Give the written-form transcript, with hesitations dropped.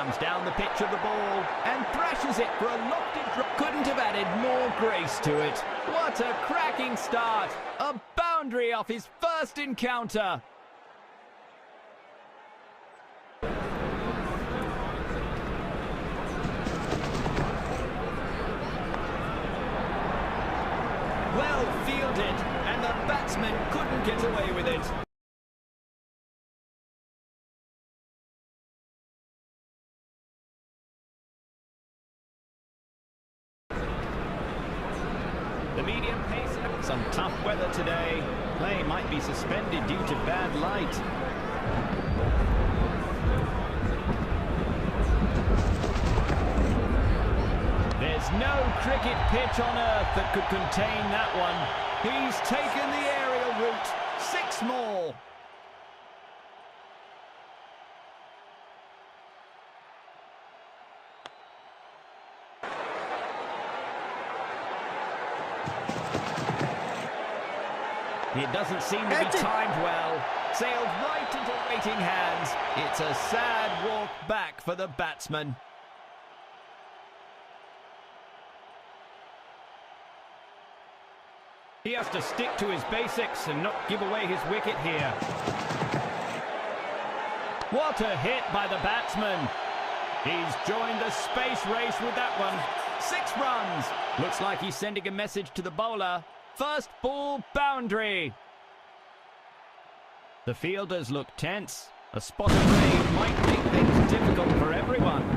Comes down the pitch of the ball and thrashes it for a lofted drop. Couldn't have added more grace to it. What a cracking start. A boundary off his first encounter. Well fielded, and the batsman couldn't get away with it. The medium pace, some tough weather today. Play might be suspended due to bad light. There's no cricket pitch on earth that could contain that one. He's taken the aerial route. 6 more. It doesn't seem to be timed well. Sailed right into waiting hands. It's a sad walk back for the batsman. He has to stick to his basics and not give away his wicket here. What a hit by the batsman. He's joined the space race with that one. 6 runs. Looks like he's sending a message to the bowler. First ball boundary. The fielders look tense. A spot of rain might make things difficult for everyone.